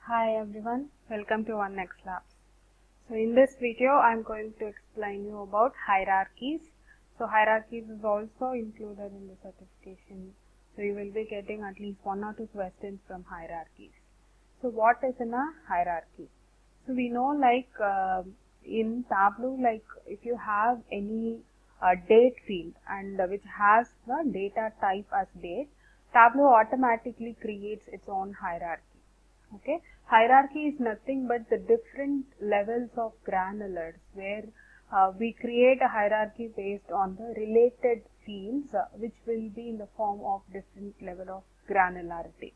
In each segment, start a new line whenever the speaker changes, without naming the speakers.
Hi everyone, welcome to OneX Labs. So in this video I am going to explain you about hierarchies. So hierarchies is also included in the certification. So you will be getting at least one or two questions from hierarchies. So what is in a hierarchy? So we know in Tableau, if you have any date field and which has the data type as date, Tableau automatically creates its own hierarchy. Okay, hierarchy is nothing but the different levels of granulars where we create a hierarchy based on the related fields which will be in the form of different level of granularity.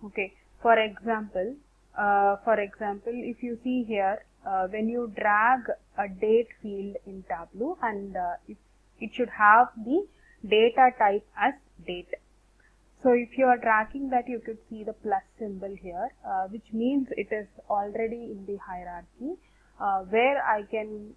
Okay, for example, if you see here, when you drag a date field in Tableau and it should have the data type as date. So if you are tracking that, you could see the plus symbol here, which means it is already in the hierarchy, where I can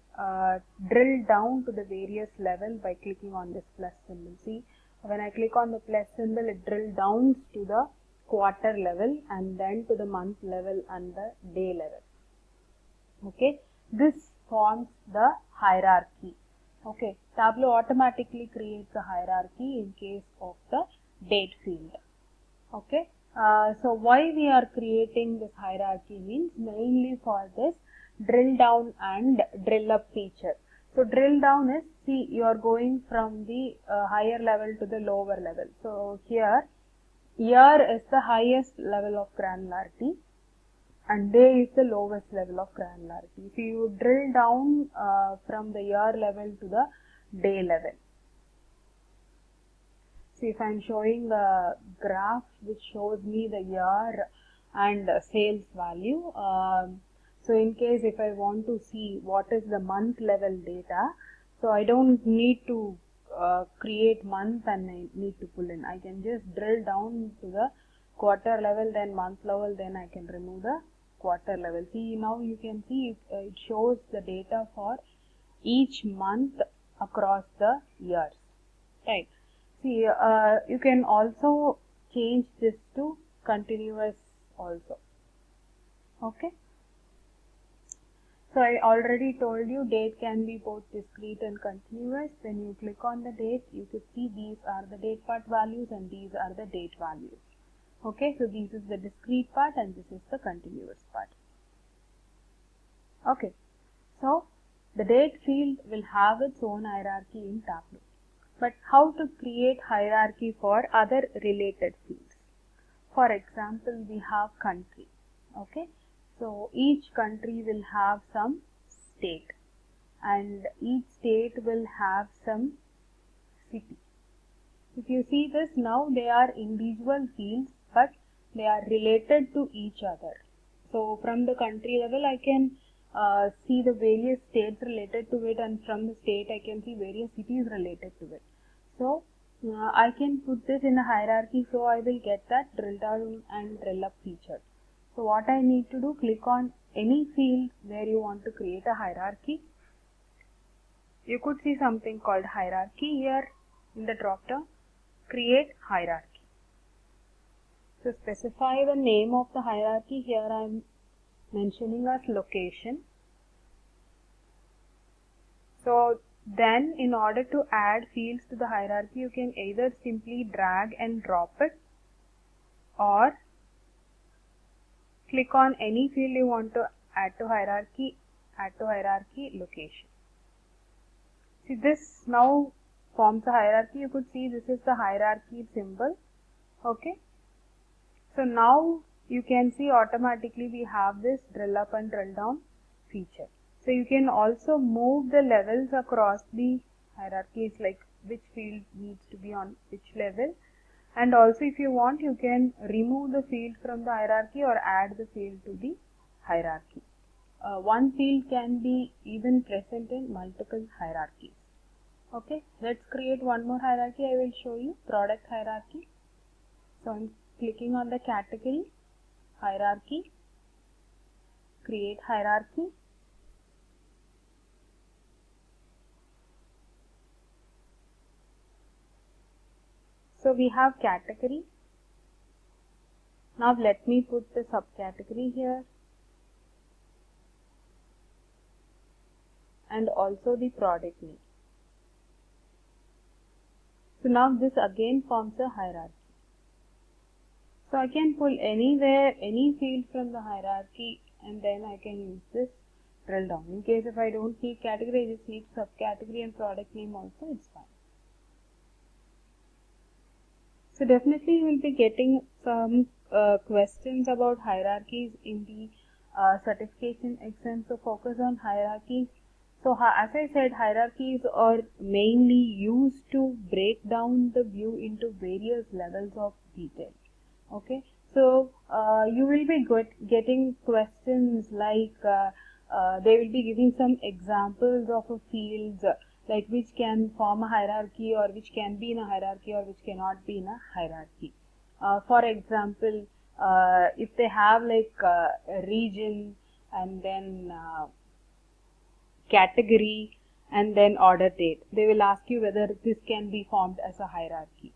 drill down to the various level by clicking on this plus symbol. See, when I click on the plus symbol, it drills down to the quarter level and then to the month level and the day level. Okay, this forms the hierarchy. Okay, Tableau automatically creates a hierarchy in case of the date field. Okay, so why we are creating this hierarchy means mainly for this drill down and drill up feature. So drill down is, see, you are going from the higher level to the lower level. So here year is the highest level of granularity and day is the lowest level of granularity. If you drill down from the year level to the day level. See, if I am showing a graph which shows me the year and sales value, so in case if I want to see what is the month level data, so I don't need to create month and I need to pull in. I can just drill down to the quarter level, then month level, then I can remove the quarter level. See, now you can see it shows the data for each month across the years, right? See, you can also change this to continuous also. Okay. So I already told you date can be both discrete and continuous. When you click on the date, you could see these are the date part values and these are the date values. Okay, so this is the discrete part and this is the continuous part. Okay, so the date field will have its own hierarchy in Tableau. But how to create hierarchy for other related fields? For example, we have country. Okay, so each country will have some state and each state will have some city. If you see this, now they are individual fields but they are related to each other. So from the country level I can see the various states related to it, and from the state I can see various cities related to it. So I can put this in a hierarchy, so I will get that drill down and drill up feature. So what I need to do, click on any field where you want to create a hierarchy. You could see something called hierarchy here in the drop down. Create hierarchy. So specify the name of the hierarchy. Here I am mentioning as location. So then in order to add fields to the hierarchy, you can either simply drag and drop it or click on any field you want to add to hierarchy location. See, this now forms a hierarchy. You could see this is the hierarchy symbol. Okay. So now you can see automatically we have this drill up and drill down feature. So you can also move the levels across the hierarchies, like which field needs to be on which level, and also if you want you can remove the field from the hierarchy or add the field to the hierarchy. One field can be even present in multiple hierarchies. Okay, let's create one more hierarchy. I will show you product hierarchy. So I'm clicking on the category, hierarchy, create hierarchy. So we have category, Now let me put the subcategory here and also the product name. So now this again forms a hierarchy. So I can pull anywhere, any field from the hierarchy, and then I can use this drill down. In case if I don't need category, I just need subcategory and product name also, it's fine. So definitely you will be getting some questions about hierarchies in the certification exam. So focus on hierarchies. So as I said, hierarchies are mainly used to break down the view into various levels of detail. Okay, so you will be getting questions like they will be giving some examples of a fields like which can form a hierarchy or which can be in a hierarchy or which cannot be in a hierarchy. For example, if they have like a region and then category and then order date, they will ask you whether this can be formed as a hierarchy.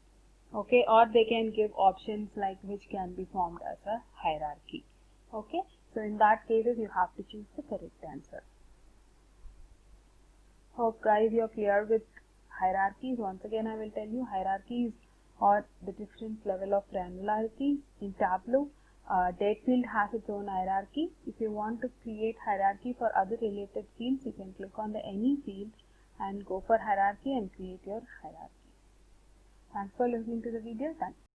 Okay, or they can give options like which can be formed as a hierarchy. Okay, so in that cases you have to choose the correct answer. Hope guys you are clear with hierarchies. Once again I will tell you, hierarchies are the different level of granularity in Tableau. Date field has its own hierarchy. If you want to create hierarchy for other related fields, you can click on the any field and go for hierarchy and create your hierarchy. Thanks for listening to the video. Thanks.